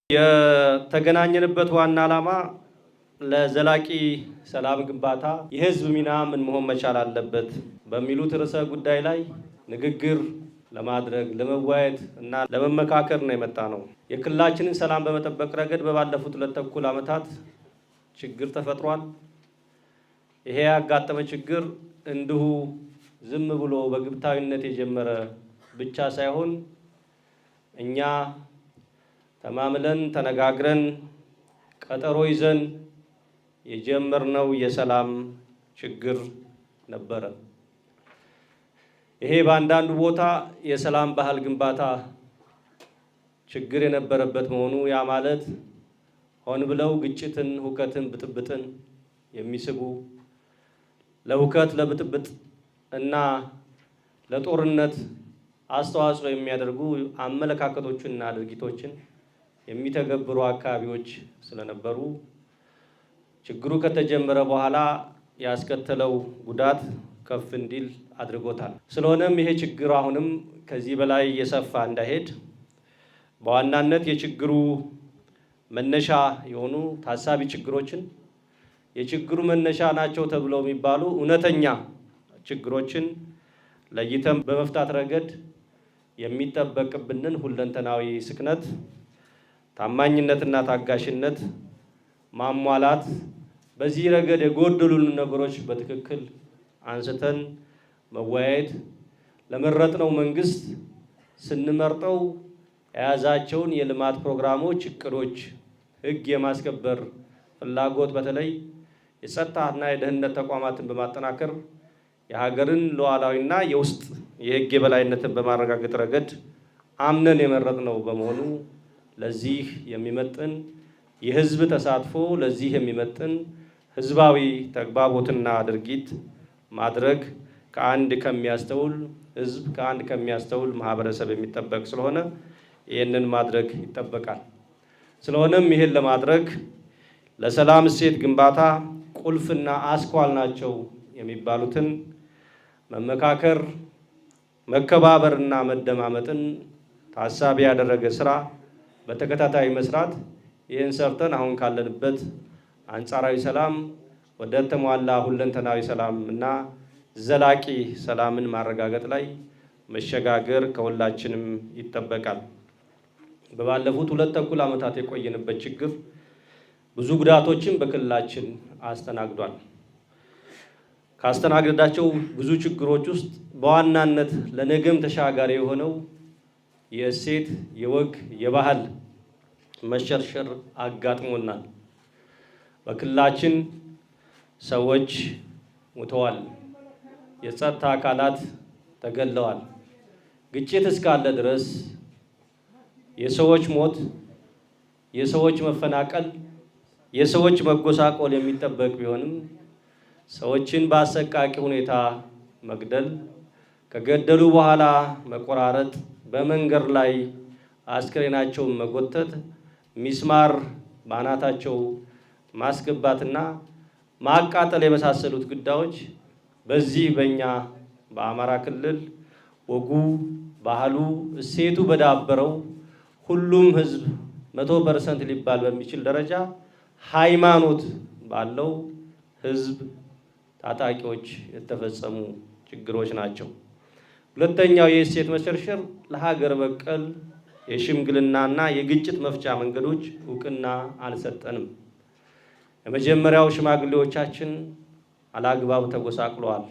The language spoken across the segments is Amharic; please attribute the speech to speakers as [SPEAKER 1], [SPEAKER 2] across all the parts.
[SPEAKER 1] የተገናኘንበት ዋና ዓላማ ለዘላቂ ሰላም ግንባታ የህዝብ ሚና ምን መሆን መቻል አለበት በሚሉት ርዕሰ ጉዳይ ላይ ንግግር ለማድረግ ለመወያየት እና ለመመካከር ነው የመጣ ነው። የክልላችንን ሰላም በመጠበቅ ረገድ በባለፉት 2 ተኩል ዓመታት ችግር ተፈጥሯል። ይሄ ያጋጠመ ችግር እንዲሁ ዝም ብሎ በግብታዊነት የጀመረ ብቻ ሳይሆን እኛ ተማምለን ተነጋግረን ቀጠሮ ይዘን የጀመርነው የሰላም ችግር ነበረ። ይሄ በአንዳንዱ ቦታ የሰላም ባህል ግንባታ ችግር የነበረበት መሆኑ ያ ማለት ሆን ብለው ግጭትን፣ ሁከትን፣ ብጥብጥን የሚስቡ ለሁከት ለብጥብጥ እና ለጦርነት አስተዋጽኦ የሚያደርጉ አመለካከቶችንና ድርጊቶችን የሚተገብሩ አካባቢዎች ስለነበሩ ችግሩ ከተጀመረ በኋላ ያስከተለው ጉዳት ከፍ እንዲል አድርጎታል። ስለሆነም ይሄ ችግር አሁንም ከዚህ በላይ እየሰፋ እንዳይሄድ በዋናነት የችግሩ መነሻ የሆኑ ታሳቢ ችግሮችን የችግሩ መነሻ ናቸው ተብለው የሚባሉ እውነተኛ ችግሮችን ለይተን በመፍታት ረገድ የሚጠበቅብንን ሁለንተናዊ ስክነት ታማኝነትና ታጋሽነት ማሟላት በዚህ ረገድ የጎደሉን ነገሮች በትክክል አንስተን መወያየት ለመረጥነው መንግስት ስንመርጠው የያዛቸውን የልማት ፕሮግራሞች፣ እቅዶች፣ ህግ የማስከበር ፍላጎት በተለይ የጸጥታና የደህንነት ተቋማትን በማጠናከር የሀገርን ሉዓላዊና የውስጥ የህግ የበላይነትን በማረጋገጥ ረገድ አምነን የመረጥነው በመሆኑ ለዚህ የሚመጥን የህዝብ ተሳትፎ ለዚህ የሚመጥን ህዝባዊ ተግባቦትና ድርጊት ማድረግ ከአንድ ከሚያስተውል ህዝብ ከአንድ ከሚያስተውል ማህበረሰብ የሚጠበቅ ስለሆነ ይህንን ማድረግ ይጠበቃል። ስለሆነም ይህን ለማድረግ ለሰላም እሴት ግንባታ ቁልፍና አስኳል ናቸው የሚባሉትን መመካከር፣ መከባበርና መደማመጥን ታሳቢ ያደረገ ስራ በተከታታይ መስራት ይህን ሰርተን አሁን ካለንበት አንጻራዊ ሰላም ወደ ተሟላ ሁለንተናዊ ሰላም እና ዘላቂ ሰላምን ማረጋገጥ ላይ መሸጋገር ከሁላችንም ይጠበቃል። በባለፉት 2 ተኩል ዓመታት የቆየንበት ችግር ብዙ ጉዳቶችን በክልላችን አስተናግዷል። ካስተናገዳቸው ብዙ ችግሮች ውስጥ በዋናነት ለነገም ተሻጋሪ የሆነው የእሴት፣ የወግ፣ የባህል መሸርሸር አጋጥሞናል። በክልላችን ሰዎች ሞተዋል፣ የጸጥታ አካላት ተገድለዋል። ግጭት እስካለ ድረስ የሰዎች ሞት፣ የሰዎች መፈናቀል፣ የሰዎች መጎሳቆል የሚጠበቅ ቢሆንም ሰዎችን በአሰቃቂ ሁኔታ መግደል፣ ከገደሉ በኋላ መቆራረጥ፣ በመንገድ ላይ አስክሬናቸውን መጎተት፣ ሚስማር ባናታቸው ማስገባትና ማቃጠል የመሳሰሉት ጉዳዮች በዚህ በእኛ በአማራ ክልል ወጉ፣ ባህሉ፣ እሴቱ በዳበረው ሁሉም ህዝብ 100% ሊባል በሚችል ደረጃ ሃይማኖት ባለው ህዝብ ታጣቂዎች የተፈጸሙ ችግሮች ናቸው። ሁለተኛው የእሴት መሸርሸር ለሀገር በቀል የሽምግልናና የግጭት መፍቻ መንገዶች እውቅና አልሰጠንም። የመጀመሪያው ሽማግሌዎቻችን አላግባብ ተጎሳቅለዋል፣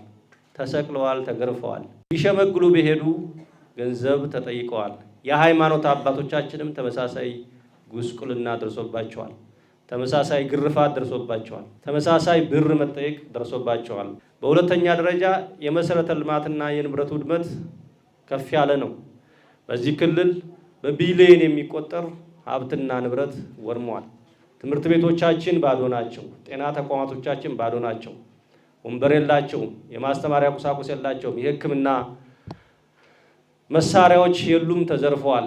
[SPEAKER 1] ተሰቅለዋል፣ ተገርፈዋል። ቢሸመግሉ ቢሄዱ ገንዘብ ተጠይቀዋል። የሃይማኖት አባቶቻችንም ተመሳሳይ ጉስቁልና ደርሶባቸዋል። ተመሳሳይ ግርፋት ደርሶባቸዋል። ተመሳሳይ ብር መጠየቅ ደርሶባቸዋል። በሁለተኛ ደረጃ የመሰረተ ልማትና የንብረት ውድመት ከፍ ያለ ነው። በዚህ ክልል በቢሊዮን የሚቆጠር ሀብትና ንብረት ወድመዋል። ትምህርት ቤቶቻችን ባዶ ናቸው። ጤና ተቋማቶቻችን ባዶ ናቸው። ወንበር የላቸውም። የማስተማሪያ ቁሳቁስ የላቸውም። የሕክምና መሳሪያዎች የሉም፣ ተዘርፈዋል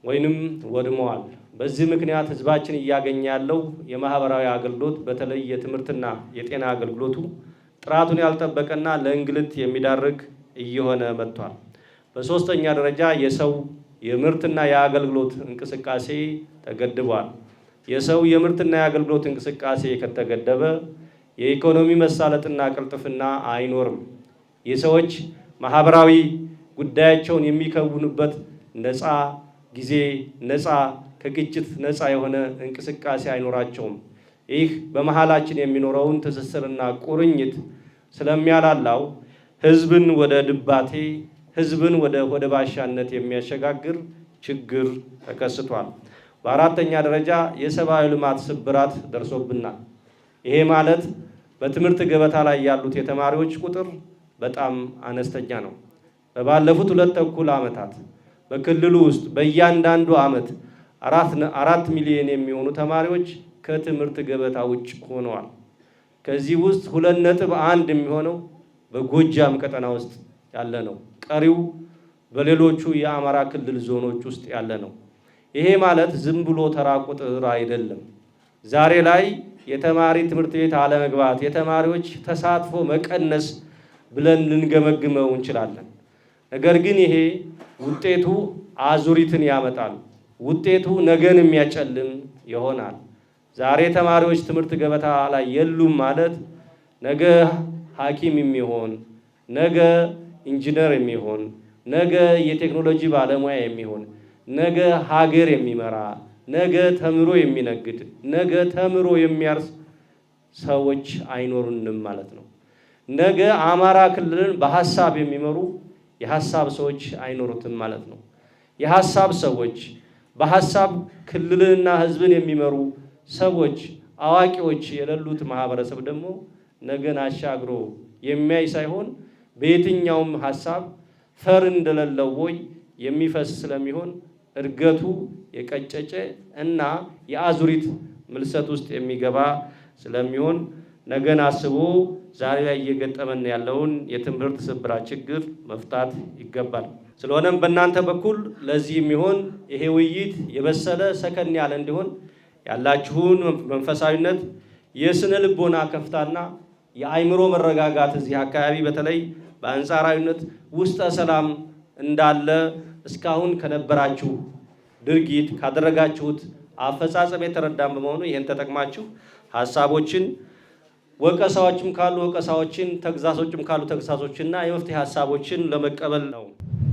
[SPEAKER 1] ወይንም ወድመዋል። በዚህ ምክንያት ህዝባችን እያገኘ ያለው የማህበራዊ አገልግሎት በተለይ የትምህርትና የጤና አገልግሎቱ ጥራቱን ያልጠበቀና ለእንግልት የሚዳርግ እየሆነ መጥቷል። በሶስተኛ ደረጃ የሰው የምርትና የአገልግሎት እንቅስቃሴ ተገድቧል። የሰው የምርትና የአገልግሎት እንቅስቃሴ ከተገደበ የኢኮኖሚ መሳለጥና ቅልጥፍና አይኖርም። የሰዎች ማህበራዊ ጉዳያቸውን የሚከውኑበት ነፃ ጊዜ፣ ነፃ ከግጭት ነፃ የሆነ እንቅስቃሴ አይኖራቸውም። ይህ በመሃላችን የሚኖረውን ትስስርና ቁርኝት ስለሚያላላው ህዝብን ወደ ድባቴ፣ ህዝብን ወደ ሆደባሻነት የሚያሸጋግር ችግር ተከስቷል። በአራተኛ ደረጃ የሰብአዊ ልማት ስብራት ደርሶብናል። ይሄ ማለት በትምህርት ገበታ ላይ ያሉት የተማሪዎች ቁጥር በጣም አነስተኛ ነው። ባለፉት 2 ተኩል ዓመታት በክልሉ ውስጥ በእያንዳንዱ ዓመት 4 ሚሊዮን የሚሆኑ ተማሪዎች ከትምህርት ገበታ ውጭ ሆነዋል። ከዚህ ውስጥ 2.1 የሚሆነው በጎጃም ቀጠና ውስጥ ያለ ነው። ቀሪው በሌሎቹ የአማራ ክልል ዞኖች ውስጥ ያለ ነው። ይሄ ማለት ዝም ብሎ ተራ ቁጥር አይደለም። ዛሬ ላይ የተማሪ ትምህርት ቤት አለመግባት፣ የተማሪዎች ተሳትፎ መቀነስ ብለን ልንገመግመው እንችላለን። ነገር ግን ይሄ ውጤቱ አዙሪትን ያመጣል። ውጤቱ ነገን የሚያጨልም ይሆናል። ዛሬ ተማሪዎች ትምህርት ገበታ ላይ የሉም ማለት ነገ ሐኪም የሚሆን፣ ነገ ኢንጂነር የሚሆን፣ ነገ የቴክኖሎጂ ባለሙያ የሚሆን፣ ነገ ሀገር የሚመራ፣ ነገ ተምሮ የሚነግድ፣ ነገ ተምሮ የሚያርስ ሰዎች አይኖሩንም ማለት ነው። ነገ አማራ ክልልን በሐሳብ የሚመሩ የሐሳብ ሰዎች አይኖሩትም ማለት ነው። የሐሳብ ሰዎች፣ በሐሳብ ክልልንና ሕዝብን የሚመሩ ሰዎች፣ አዋቂዎች የሌሉት ማህበረሰብ ደግሞ ነገን አሻግሮ የሚያይ ሳይሆን በየትኛውም ሐሳብ ፈር እንደሌለው ቦይ የሚፈስ ስለሚሆን እድገቱ የቀጨጨ እና የአዙሪት ምልሰት ውስጥ የሚገባ ስለሚሆን ነገን አስቦ ዛሬ ላይ እየገጠመን ያለውን የትምህርት ስብራት ችግር መፍታት ይገባል። ስለሆነም በእናንተ በኩል ለዚህ የሚሆን ይሄ ውይይት የበሰለ ሰከን ያለ እንዲሆን ያላችሁን መንፈሳዊነት፣ የስነ ልቦና ከፍታና የአእምሮ መረጋጋት እዚህ አካባቢ በተለይ በአንጻራዊነት ውስጠ ሰላም እንዳለ እስካሁን ከነበራችሁ ድርጊት ካደረጋችሁት አፈጻጸም የተረዳን በመሆኑ ይህን ተጠቅማችሁ ሀሳቦችን፣ ወቀሳዎችም ካሉ ወቀሳዎችን፣ ተግዛዞችም ካሉ ተግዛዞችና የመፍትሄ ሀሳቦችን ለመቀበል ነው።